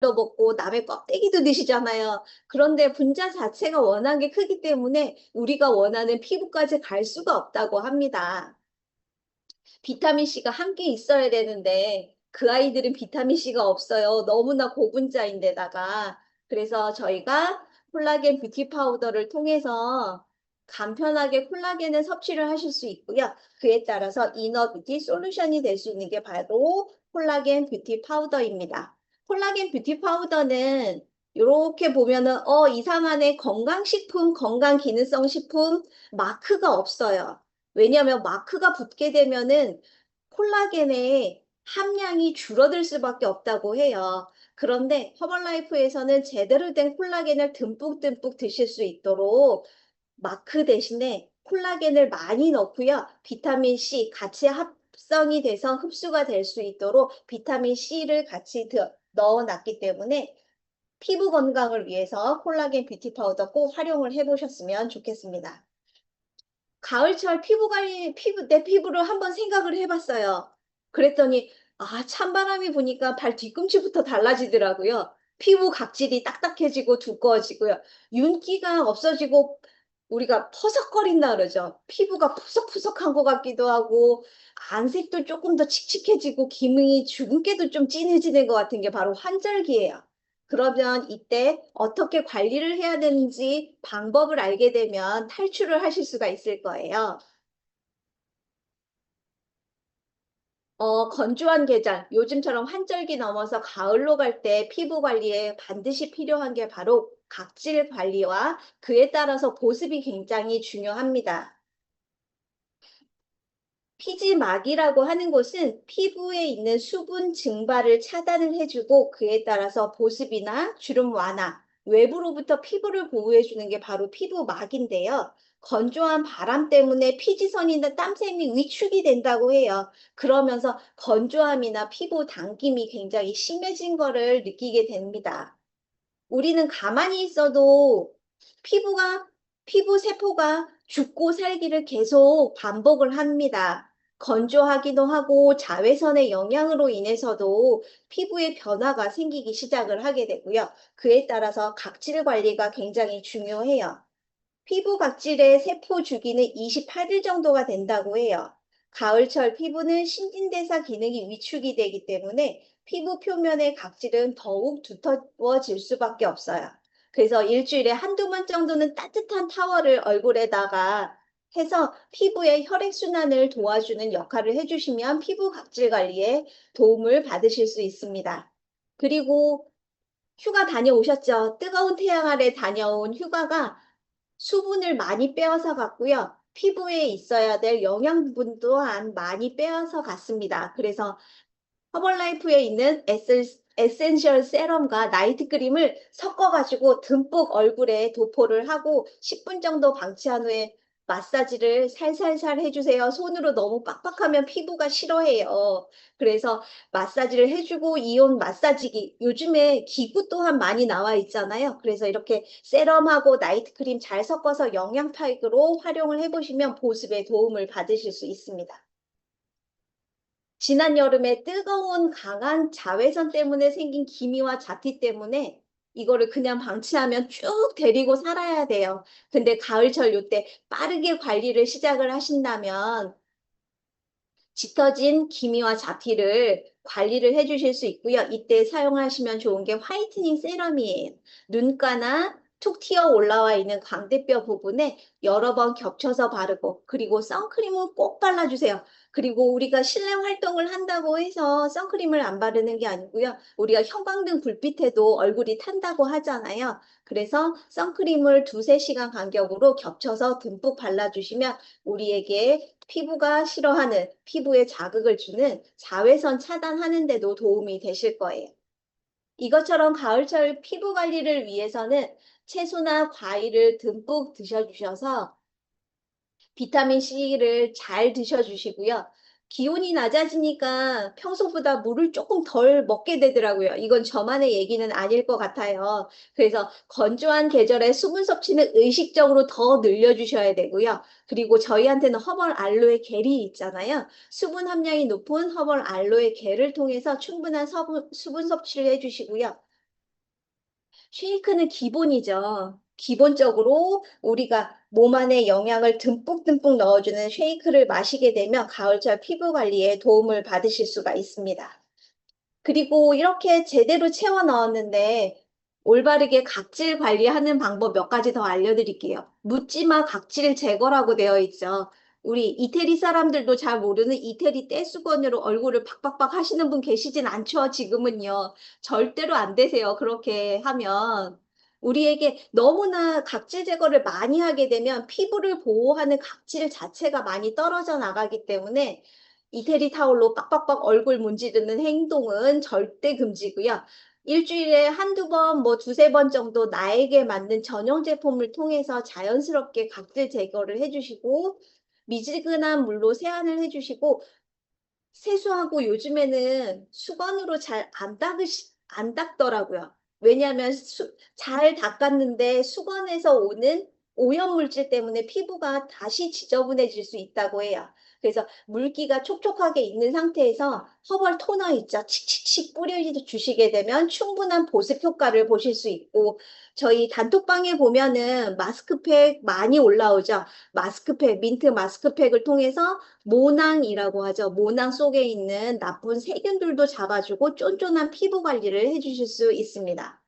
먹고 남의 껍데기도 드시잖아요. 그런데 분자 자체가 워낙에 크기 때문에 우리가 원하는 피부까지 갈 수가 없다고 합니다. 비타민C가 함께 있어야 되는데 그 아이들은 비타민C가 없어요. 너무나 고분자인데다가. 그래서 저희가 콜라겐 뷰티 파우더를 통해서 간편하게 콜라겐을 섭취를 하실 수 있고요. 그에 따라서 이너 뷰티 솔루션이 될 수 있는 게 바로 콜라겐 뷰티 파우더입니다. 콜라겐 뷰티 파우더는 이렇게 보면은 이상하네, 건강식품, 건강기능성 식품 마크가 없어요. 왜냐하면 마크가 붙게 되면은 콜라겐의 함량이 줄어들 수밖에 없다고 해요. 그런데 허벌라이프에서는 제대로 된 콜라겐을 듬뿍듬뿍 드실 수 있도록 마크 대신에 콜라겐을 많이 넣고요. 비타민 C 같이 합성이 돼서 흡수가 될 수 있도록 비타민 C를 같이 넣어놨기 때문에 피부 건강을 위해서 콜라겐 뷰티 파우더 꼭 활용을 해보셨으면 좋겠습니다. 가을철 피부 관리, 내 피부를 한번 생각을 해봤어요. 그랬더니, 찬바람이 부니까 발 뒤꿈치부터 달라지더라고요. 피부 각질이 딱딱해지고 두꺼워지고요. 윤기가 없어지고, 우리가 퍼석거린다 그러죠. 피부가 푸석푸석한 것 같기도 하고, 안색도 조금 더 칙칙해지고, 기능이 주근깨도 좀 진해지는 것 같은 게 바로 환절기예요. 그러면 이때 어떻게 관리를 해야 되는지 방법을 알게 되면 탈출을 하실 수가 있을 거예요. 건조한 계절, 요즘처럼 환절기 넘어서 가을로 갈 때 피부 관리에 반드시 필요한 게 바로 각질 관리와 그에 따라서 보습이 굉장히 중요합니다. 피지막이라고 하는 곳은 피부에 있는 수분 증발을 차단을 해주고 그에 따라서 보습이나 주름 완화, 외부로부터 피부를 보호해주는 게 바로 피부막인데요. 건조한 바람 때문에 피지선이나 땀샘이 위축이 된다고 해요. 그러면서 건조함이나 피부 당김이 굉장히 심해진 거를 느끼게 됩니다. 우리는 가만히 있어도 피부가, 피부 세포가 죽고 살기를 계속 반복을 합니다. 건조하기도 하고 자외선의 영향으로 인해서도 피부에 변화가 생기기 시작을 하게 되고요. 그에 따라서 각질 관리가 굉장히 중요해요. 피부 각질의 세포 주기는 28일 정도가 된다고 해요. 가을철 피부는 신진대사 기능이 위축이 되기 때문에 피부 표면의 각질은 더욱 두터워질 수밖에 없어요. 그래서 일주일에 한두 번 정도는 따뜻한 타월을 얼굴에다가 해서 피부의 혈액순환을 도와주는 역할을 해주시면 피부 각질 관리에 도움을 받으실 수 있습니다. 그리고 휴가 다녀오셨죠? 뜨거운 태양 아래 다녀온 휴가가 수분을 많이 빼앗아 갔고요. 피부에 있어야 될 영양분 또한 많이 빼앗아 갔습니다. 그래서 허벌라이프에 있는 에센셜 세럼과 나이트 크림을 섞어가지고 듬뿍 얼굴에 도포를 하고 10분 정도 방치한 후에 마사지를 살살살 해주세요. 손으로 너무 빡빡하면 피부가 싫어해요. 그래서 마사지를 해주고 이온 마사지기, 요즘에 기구 또한 많이 나와 있잖아요. 그래서 이렇게 세럼하고 나이트 크림 잘 섞어서 영양파익으로 활용을 해보시면 보습에 도움을 받으실 수 있습니다. 지난 여름에 뜨거운 강한 자외선 때문에 생긴 기미와 자티 때문에 이거를 그냥 방치하면 쭉 데리고 살아야 돼요. 근데 가을철 요때 빠르게 관리를 시작을 하신다면 짙어진 기미와 자티를 관리를 해주실 수 있고요. 이때 사용하시면 좋은 게 화이트닝 세럼이에요. 눈가나 툭 튀어 올라와 있는 광대뼈 부분에 여러 번 겹쳐서 바르고 그리고 선크림은 꼭 발라주세요. 그리고 우리가 실내 활동을 한다고 해서 선크림을 안 바르는 게 아니고요. 우리가 형광등 불빛에도 얼굴이 탄다고 하잖아요. 그래서 선크림을 두세 시간 간격으로 겹쳐서 듬뿍 발라주시면 우리에게 피부가 싫어하는 피부에 자극을 주는 자외선 차단하는 데도 도움이 되실 거예요. 이것처럼 가을철 피부 관리를 위해서는 채소나 과일을 듬뿍 드셔주셔서 비타민C를 잘 드셔주시고요. 기온이 낮아지니까 평소보다 물을 조금 덜 먹게 되더라고요. 이건 저만의 얘기는 아닐 것 같아요. 그래서 건조한 계절에 수분 섭취는 의식적으로 더 늘려주셔야 되고요. 그리고 저희한테는 허벌 알로에 겔이 있잖아요. 수분 함량이 높은 허벌 알로에 겔을 통해서 충분한 수분 섭취를 해주시고요. 쉐이크는 기본이죠. 기본적으로 우리가 몸 안에 영양을 듬뿍듬뿍 넣어주는 쉐이크를 마시게 되면 가을철 피부 관리에 도움을 받으실 수가 있습니다. 그리고 이렇게 제대로 채워 넣었는데 올바르게 각질 관리하는 방법 몇 가지 더 알려드릴게요. 묻지마 각질 제거라고 되어 있죠. 우리 이태리 사람들도 잘 모르는 이태리 떼수건으로 얼굴을 박박박 하시는 분 계시진 않죠, 지금은요. 절대로 안 되세요, 그렇게 하면. 우리에게 너무나 각질 제거를 많이 하게 되면 피부를 보호하는 각질 자체가 많이 떨어져 나가기 때문에 이태리 타올로 빡빡빡 얼굴 문지르는 행동은 절대 금지고요. 일주일에 한두 번, 뭐 두세 번 정도 나에게 맞는 전용 제품을 통해서 자연스럽게 각질 제거를 해주시고, 미지근한 물로 세안을 해주시고, 세수하고 요즘에는 수건으로 잘 안 닦더라고요. 왜냐하면 잘 닦았는데 수건에서 오는 오염물질 때문에 피부가 다시 지저분해질 수 있다고 해요. 그래서 물기가 촉촉하게 있는 상태에서 허벌 토너 있죠. 칙칙칙 뿌려주시게 되면 충분한 보습 효과를 보실 수 있고, 저희 단톡방에 보면은 마스크팩 많이 올라오죠. 마스크팩, 민트 마스크팩을 통해서 모낭이라고 하죠. 모낭 속에 있는 나쁜 세균들도 잡아주고 쫀쫀한 피부 관리를 해주실 수 있습니다.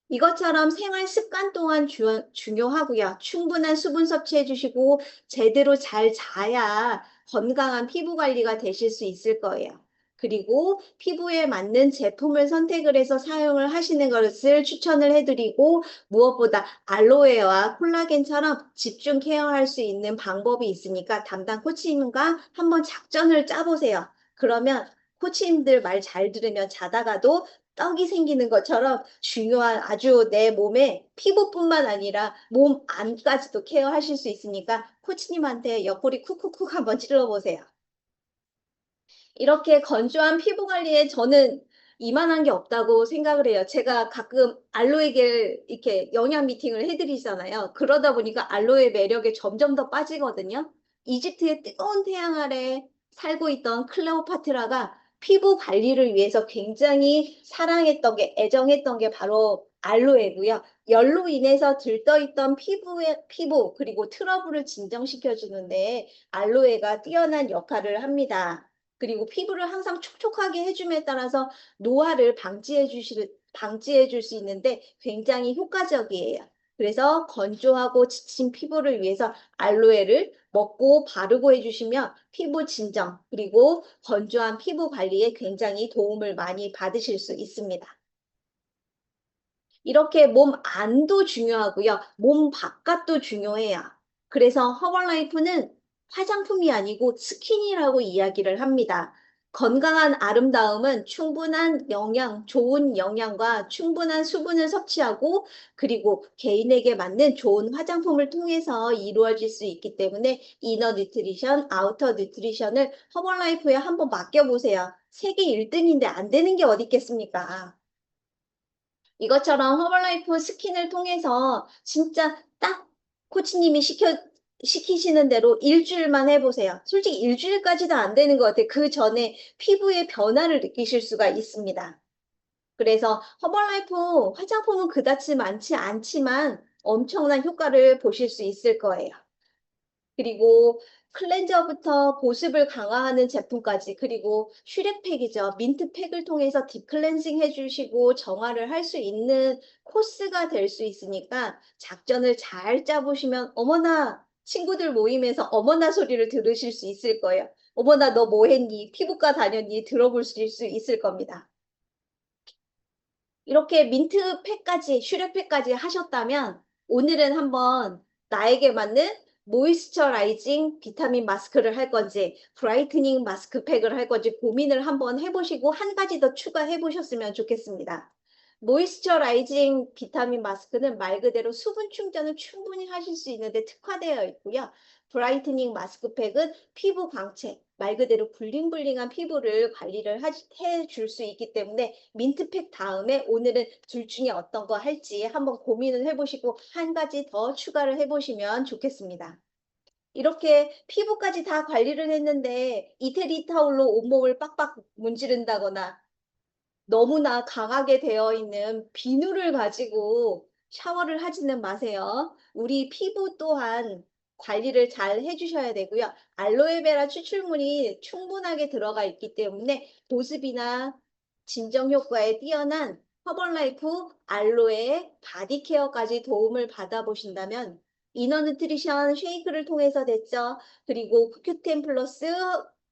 이것처럼 생활 습관 또한 중요하고요. 충분한 수분 섭취해 주시고 제대로 잘 자야 건강한 피부 관리가 되실 수 있을 거예요. 그리고 피부에 맞는 제품을 선택을 해서 사용을 하시는 것을 추천을 해드리고 무엇보다 알로에와 콜라겐처럼 집중 케어할 수 있는 방법이 있으니까 담당 코치님과 한번 작전을 짜보세요. 그러면 코치님들 말 잘 들으면 자다가도 떡이 생기는 것처럼 중요한 아주 내 몸에 피부뿐만 아니라 몸 안까지도 케어하실 수 있으니까 코치님한테 옆구리 쿡쿡쿡 한번 찔러보세요. 이렇게 건조한 피부 관리에 저는 이만한 게 없다고 생각을 해요. 제가 가끔 알로에겔 이렇게 영양 미팅을 해드리잖아요. 그러다 보니까 알로에 매력에 점점 더 빠지거든요. 이집트의 뜨거운 태양 아래 살고 있던 클레오파트라가 피부 관리를 위해서 굉장히 사랑했던 게, 애정했던 게 바로 알로에고요. 열로 인해서 들떠있던 피부, 그리고 트러블을 진정시켜 주는데 알로에가 뛰어난 역할을 합니다. 그리고 피부를 항상 촉촉하게 해줌에 따라서 노화를 방지해 줄 수 있는데 굉장히 효과적이에요. 그래서 건조하고 지친 피부를 위해서 알로에를 먹고 바르고 해주시면 피부 진정, 그리고 건조한 피부 관리에 굉장히 도움을 많이 받으실 수 있습니다. 이렇게 몸 안도 중요하고요. 몸 바깥도 중요해요. 그래서 허벌라이프는 화장품이 아니고 스킨이라고 이야기를 합니다. 건강한 아름다움은 충분한 영양, 좋은 영양과 충분한 수분을 섭취하고 그리고 개인에게 맞는 좋은 화장품을 통해서 이루어질 수 있기 때문에 이너 뉴트리션, 아우터 뉴트리션을 허벌라이프에 한번 맡겨보세요. 세계 1등인데 안 되는 게 어디 있겠습니까? 이것처럼 허벌라이프 스킨을 통해서 진짜 딱 코치님이 시키시는 대로 일주일만 해보세요. 솔직히 일주일까지도 안 되는 것 같아요. 그 전에 피부의 변화를 느끼실 수가 있습니다. 그래서 허벌라이프 화장품은 그다지 많지 않지만 엄청난 효과를 보실 수 있을 거예요. 그리고 클렌저부터 보습을 강화하는 제품까지 그리고 슈렉팩이죠. 민트팩을 통해서 딥클렌징 해주시고 정화를 할 수 있는 코스가 될 수 있으니까 작전을 잘 짜보시면 어머나 친구들 모임에서 어머나 소리를 들으실 수 있을 거예요. 어머나 너 뭐 했니? 피부과 다녔니? 들어볼 수 있을 겁니다. 이렇게 민트팩까지 슈렉팩까지 하셨다면 오늘은 한번 나에게 맞는 모이스처라이징 비타민 마스크를 할 건지 브라이트닝 마스크팩을 할 건지 고민을 한번 해보시고 한 가지 더 추가해 보셨으면 좋겠습니다. 모이스처라이징 비타민 마스크는 말 그대로 수분 충전을 충분히 하실 수 있는데 특화되어 있고요. 브라이트닝 마스크팩은 피부 광채, 말 그대로 블링블링한 피부를 관리를 해줄 수 있기 때문에 민트팩 다음에 오늘은 둘 중에 어떤 거 할지 한번 고민을 해보시고 한 가지 더 추가를 해보시면 좋겠습니다. 이렇게 피부까지 다 관리를 했는데 이태리 타올로 온몸을 빡빡 문지른다거나 너무나 강하게 되어 있는 비누를 가지고 샤워를 하지는 마세요. 우리 피부 또한 관리를 잘 해주셔야 되고요. 알로에베라 추출물이 충분하게 들어가 있기 때문에 보습이나 진정 효과에 뛰어난 허벌라이프 알로에 바디케어까지 도움을 받아보신다면 이너 누트리션 쉐이크를 통해서 됐죠. 그리고 큐템 플러스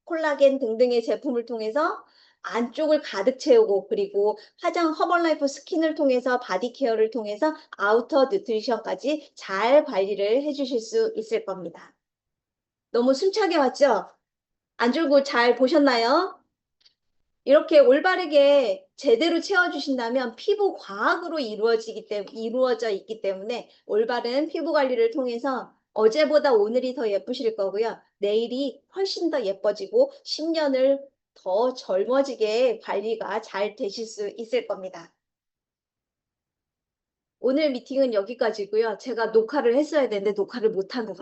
콜라겐 등등의 제품을 통해서 안쪽을 가득 채우고, 그리고 화장 허벌라이프 스킨을 통해서 바디 케어를 통해서 아우터 뉴트리션까지 잘 관리를 해주실 수 있을 겁니다. 너무 숨차게 왔죠? 안 줄고 잘 보셨나요? 이렇게 올바르게 제대로 채워주신다면 피부 과학으로 이루어져 있기 때문에 올바른 피부 관리를 통해서 어제보다 오늘이 더 예쁘실 거고요. 내일이 훨씬 더 예뻐지고 10년을 더 젊어지게 관리가 잘 되실 수 있을 겁니다. 오늘 미팅은 여기까지고요. 제가 녹화를 했어야 되는데 녹화를 못한 것 같아요.